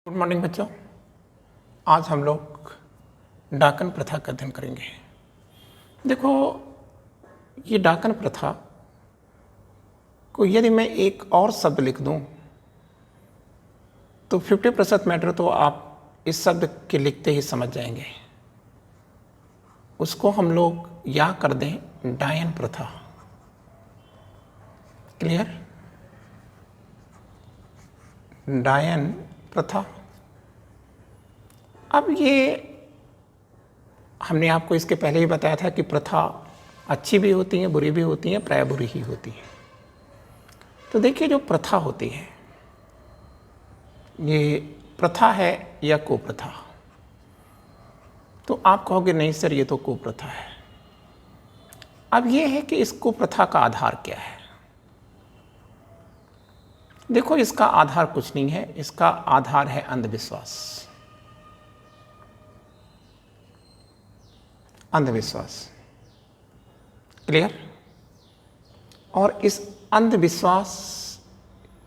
Good morning बच्चों। आज हम लोग डाकन प्रथा का अध्ययन करेंगे। देखो, ये डाकन प्रथा को यदि मैं एक और शब्द लिख दूं तो 50% मैटर तो आप इस शब्द के लिखते ही समझ जाएंगे। उसको हम लोग या कर दें डायन प्रथा। क्लियर? डायन प्रथा। अब ये हमने आपको इसके पहले ही बताया था कि प्रथा अच्छी भी होती हैं, बुरी भी होती हैं, प्राय बुरी ही होती है। तो देखिए, जो प्रथा होती है ये प्रथा है या कुप्रथा। तो आप कहोगे नहीं सर, ये तो कुप्रथा है। अब ये है कि इस कुप्रथा का आधार क्या है। देखो, इसका आधार कुछ नहीं है, इसका आधार है अंधविश्वास। अंधविश्वास। क्लियर? और इस अंधविश्वास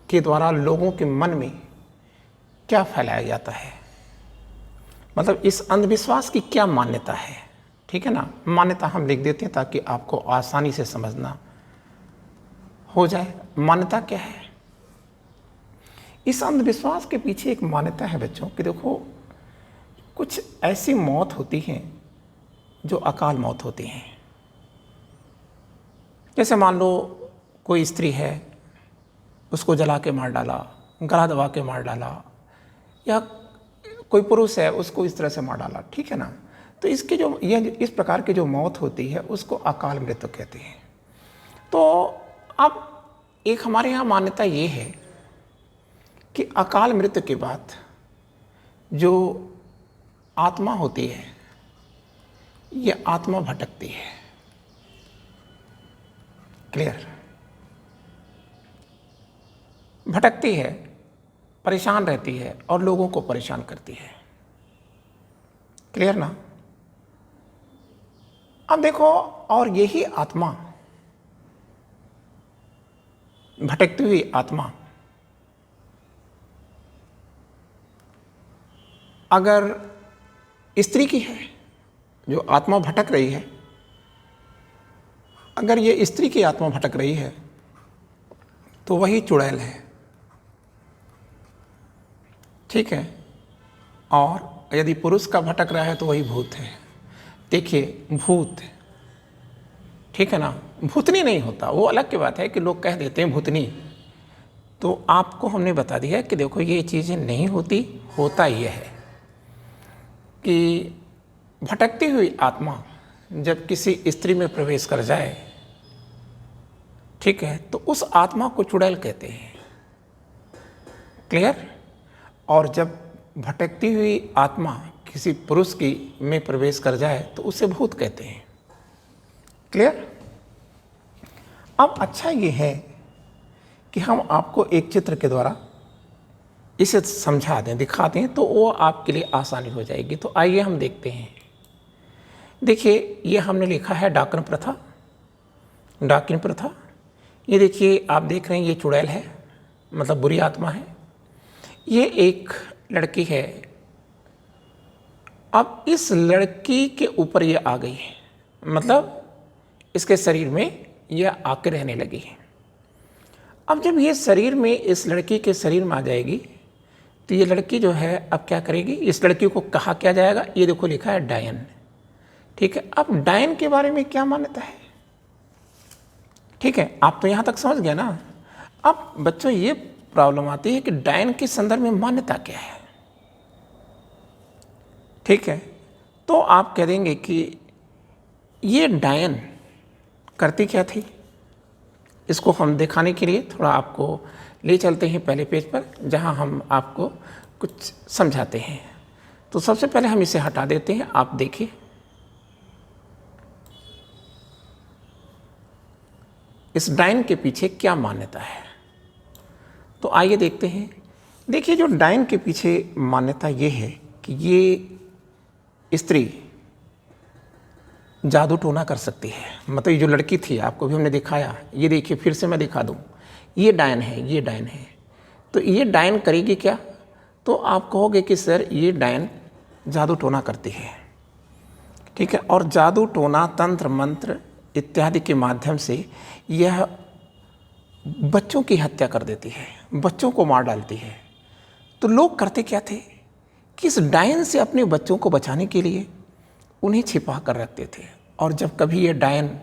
के द्वारा लोगों के मन में क्या फैलाया जाता है, मतलब इस अंधविश्वास की क्या मान्यता है। ठीक है ना, मान्यता हम लिख देते हैं ताकि आपको आसानी से समझना हो जाए। मान्यता क्या है? इस अंधविश्वास के पीछे एक मान्यता है बच्चों कि देखो, कुछ ऐसी मौत होती हैं जो अकाल मौत होती हैं। जैसे मान लो कोई स्त्री है, उसको जला के मार डाला, गला दबा के मार डाला, या कोई पुरुष है उसको इस तरह से मार डाला। ठीक है ना, तो इसके जो इस प्रकार की जो मौत होती है उसको अकाल मृत्यु कहते हैं। तो अब एक हमारे यहाँ मान्यता ये है कि अकाल मृत्यु के बाद जो आत्मा होती है ये आत्मा भटकती है। क्लियर? भटकती है, परेशान रहती है और लोगों को परेशान करती है। क्लियर ना? अब देखो, और यही आत्मा, भटकती हुई आत्मा, अगर स्त्री की है, जो आत्मा भटक रही है, अगर ये स्त्री की आत्मा भटक रही है तो वही चुड़ैल है। ठीक है? और यदि पुरुष का भटक रहा है तो वही भूत है। देखिए, भूत, ठीक है ना, भूतनी नहीं होता, वो अलग की बात है कि लोग कह देते हैं भूतनी। तो आपको हमने बता दिया कि देखो, ये चीज़ें नहीं होती। होता यह है कि भटकती हुई आत्मा जब किसी स्त्री में प्रवेश कर जाए, ठीक है, तो उस आत्मा को चुड़ैल कहते हैं। क्लियर? और जब भटकती हुई आत्मा किसी पुरुष की में प्रवेश कर जाए तो उसे भूत कहते हैं। क्लियर? अब अच्छा ये है कि हम आपको एक चित्र के द्वारा इसे समझा दें, दिखा दें, तो वो आपके लिए आसानी हो जाएगी। तो आइए हम देखते हैं। देखिए, ये हमने लिखा है डाकन प्रथा। डाकिन प्रथा, ये देखिए, आप देख रहे हैं, ये चुड़ैल है, मतलब बुरी आत्मा है। ये एक लड़की है। अब इस लड़की के ऊपर ये आ गई है, मतलब इसके शरीर में ये आकर रहने लगी है। अब जब ये शरीर में, इस लड़की के शरीर में आ जाएगी तो ये लड़की जो है अब क्या करेगी, इस लड़की को कहा क्या जाएगा, ये देखो लिखा है डायन। ठीक है? अब डायन के बारे में क्या मान्यता है? ठीक है, आप तो यहाँ तक समझ गए ना। अब बच्चों, ये प्रॉब्लम आती है कि डायन के संदर्भ में मान्यता क्या है। ठीक है, तो आप कह देंगे कि ये डायन करती क्या थी। इसको हम दिखाने के लिए थोड़ा आपको ले चलते हैं पहले पेज पर, जहाँ हम आपको कुछ समझाते हैं। तो सबसे पहले हम इसे हटा देते हैं। आप देखिए, इस डायन के पीछे क्या मान्यता है। तो आइए देखते हैं। देखिए, जो डायन के पीछे मान्यता ये है कि ये स्त्री जादू टोना कर सकती है। मतलब ये जो लड़की थी, आपको भी हमने दिखाया, ये देखिए, फिर से मैं दिखा दूं, ये डायन है, ये डायन है। तो ये डायन करेगी क्या? तो आप कहोगे कि सर ये डायन जादू टोना करती है, ठीक है, और जादू टोना तंत्र मंत्र इत्यादि के माध्यम से यह बच्चों की हत्या कर देती है, बच्चों को मार डालती है। तो लोग करते क्या थे कि इस डायन से अपने बच्चों को बचाने के लिए उन्हें छिपा कर रखते थे, और जब कभी ये डायन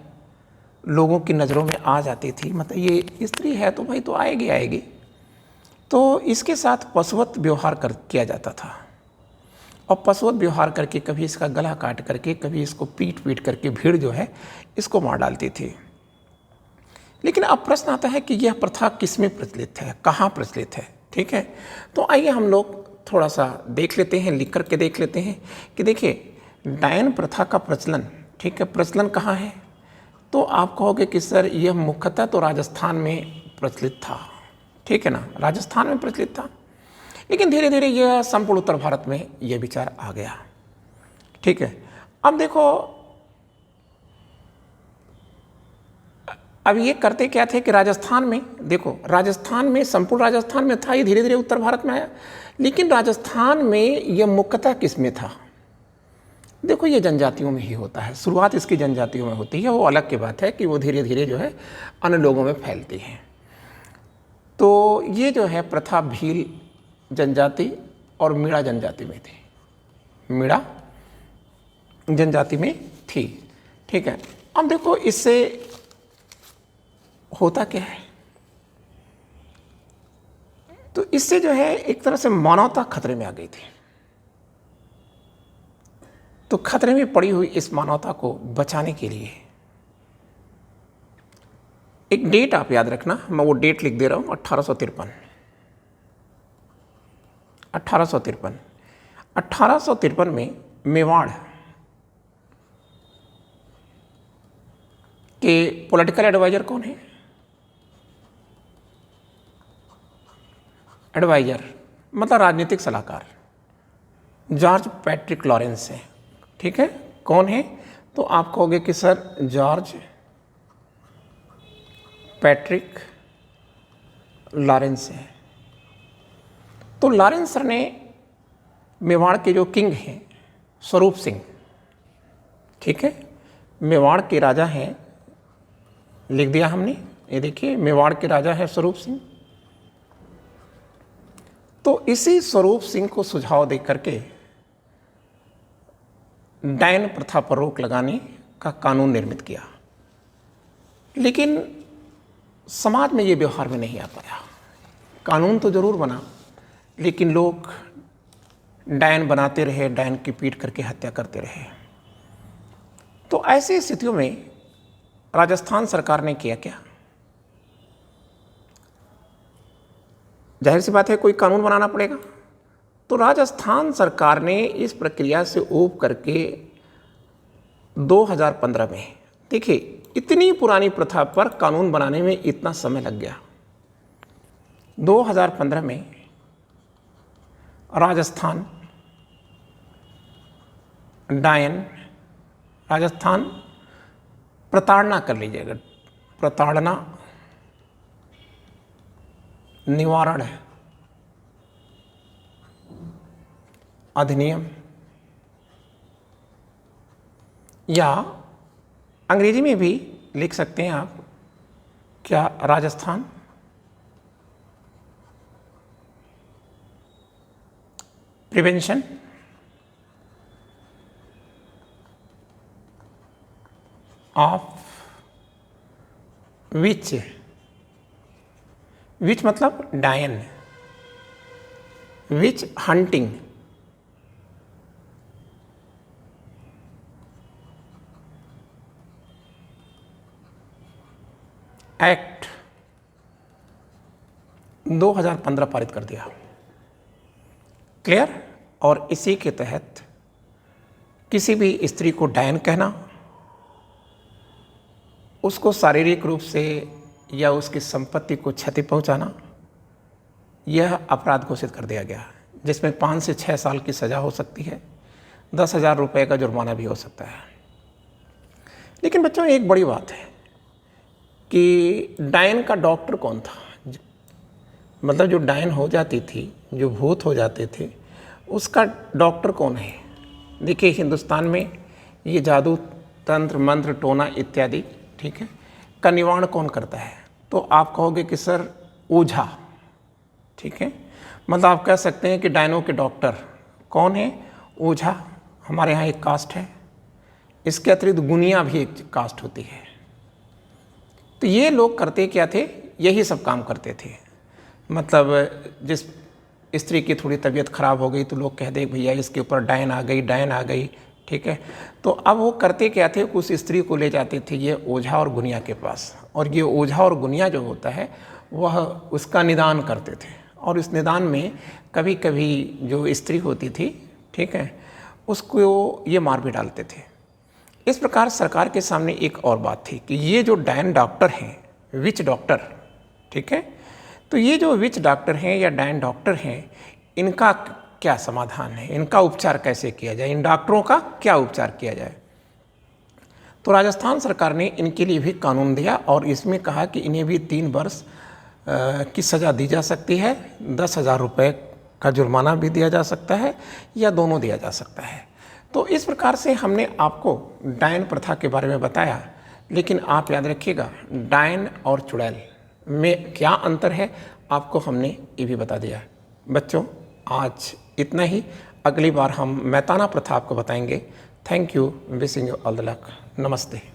लोगों की नज़रों में आ जाती थी, मतलब ये स्त्री है तो भाई तो आएगी आएगी, तो इसके साथ पशुवत व्यवहार किया जाता था, और पशुवत व्यवहार करके कभी इसका गला काट करके, कभी इसको पीट पीट करके भीड़ जो है इसको मार डालती थी। लेकिन अब प्रश्न आता है कि यह प्रथा किस में प्रचलित है, कहाँ प्रचलित है, ठीक है। तो आइए हम लोग थोड़ा सा देख लेते हैं, लिख करके देख लेते हैं कि देखिए डायन प्रथा का प्रचलन, ठीक है, प्रचलन कहाँ है। तो आप कहोगे कि सर यह मुख्यतः तो राजस्थान में प्रचलित था, ठीक है ना, राजस्थान में प्रचलित था, लेकिन धीरे धीरे यह संपूर्ण उत्तर भारत में यह विचार आ गया, ठीक है। अब देखो, अब ये करते क्या थे कि राजस्थान में, देखो राजस्थान में, संपूर्ण राजस्थान में था, ये धीरे धीरे उत्तर भारत में आया, लेकिन राजस्थान में यह मुख्यतः किस में था। देखो ये जनजातियों में ही होता है, शुरुआत इसकी जनजातियों में होती है, वो अलग की बात है कि वो धीरे धीरे जो है अन्य लोगों में फैलती है। तो ये जो है प्रथा भील जनजाति और मीणा जनजाति में थी, मीणा जनजाति में थी, ठीक है। अब देखो इससे होता क्या है, तो इससे जो है एक तरह से मानवता खतरे में आ गई थी। तो खतरे में पड़ी हुई इस मानवता को बचाने के लिए एक डेट आप याद रखना, मैं वो डेट लिख दे रहा हूं, 1853। 1853 में मेवाड़ के पॉलिटिकल एडवाइजर कौन है, एडवाइजर मतलब राजनीतिक सलाहकार, जॉर्ज पैट्रिक लॉरेंस है, ठीक है। कौन है, तो आप कहोगे कि सर जॉर्ज पैट्रिक लॉरेंस है। तो लॉरेंस सर ने मेवाड़ के जो किंग हैं स्वरूप सिंह, ठीक है, मेवाड़ के राजा हैं, लिख दिया हमने, ये देखिए मेवाड़ के राजा है स्वरूप सिंह। तो इसी स्वरूप सिंह को सुझाव दे करके डायन प्रथा पर रोक लगाने का कानून निर्मित किया, लेकिन समाज में ये व्यवहार में नहीं आ पाया। कानून तो जरूर बना, लेकिन लोग डायन बनाते रहे, डायन की पीट करके हत्या करते रहे। तो ऐसी स्थितियों में राजस्थान सरकार ने किया क्या, जाहिर सी बात है कोई कानून बनाना पड़ेगा। तो राजस्थान सरकार ने इस प्रक्रिया से ऊब करके 2015 में, देखिए इतनी पुरानी प्रथा पर कानून बनाने में इतना समय लग गया। 2015 में राजस्थान डायन, राजस्थान प्रताड़ना कर लीजिएगा, प्रताड़ना निवारण अधिनियम, या अंग्रेजी में भी लिख सकते हैं आप, क्या, राजस्थान प्रिवेंशन ऑफ विच, विच मतलब डायन, विच हंटिंग एक्ट 2015 पारित कर दिया, क्लियर। और इसी के तहत किसी भी स्त्री को डायन कहना, उसको शारीरिक रूप से या उसकी संपत्ति को क्षति पहुंचाना, यह अपराध घोषित कर दिया गया, जिसमें 5 से 6 साल की सज़ा हो सकती है, 10,000 रुपये का जुर्माना भी हो सकता है। लेकिन बच्चों एक बड़ी बात है कि डायन का डॉक्टर कौन था, मतलब जो डायन हो जाती थी, जो भूत हो जाते थे, उसका डॉक्टर कौन है? देखिए हिंदुस्तान में ये जादू, तंत्र, मंत्र, टोना इत्यादि, ठीक है, का निवारण कौन करता है? तो आप कहोगे कि सर ओझा, ठीक है, मतलब आप कह सकते हैं कि डायनों के डॉक्टर कौन है? ओझा। हमारे यहाँ एक कास्ट है, इसके अतिरिक्त गुनिया भी एक कास्ट होती है। तो ये लोग करते क्या थे? यही सब काम करते थे। मतलब जिस स्त्री की थोड़ी तबीयत खराब हो गई तो लोग कह दे भैया इसके ऊपर डायन आ गई, डायन आ गई, ठीक है। तो अब वो करते क्या थे? उस स्त्री को ले जाते थे ये ओझा और गुनिया के पास, और ये ओझा और गुनिया जो होता है वह उसका निदान करते थे, और इस निदान में कभी कभी जो स्त्री होती थी, ठीक है, उसको ये मार भी डालते थे। इस प्रकार सरकार के सामने एक और बात थी कि ये जो डायन डॉक्टर हैं, विच डॉक्टर, ठीक है, तो ये जो विच डॉक्टर हैं या डायन डॉक्टर हैं, इनका क्या समाधान है? इनका उपचार कैसे किया जाए? इन डॉक्टरों का क्या उपचार किया जाए? तो राजस्थान सरकार ने इनके लिए भी कानून दिया और इसमें कहा कि इन्हें भी 3 वर्ष की सज़ा दी जा सकती है, 10,000 रुपये का जुर्माना भी दिया जा सकता है, या दोनों दिया जा सकता है। तो इस प्रकार से हमने आपको डायन प्रथा के बारे में बताया, लेकिन आप याद रखिएगा डायन और चुड़ैल में क्या अंतर है, आपको हमने ये भी बता दिया। बच्चों आज इतना ही, अगली बार हम मैताना प्रथा आपको बताएंगे। Thank you, wishing you all the luck. नमस्ते।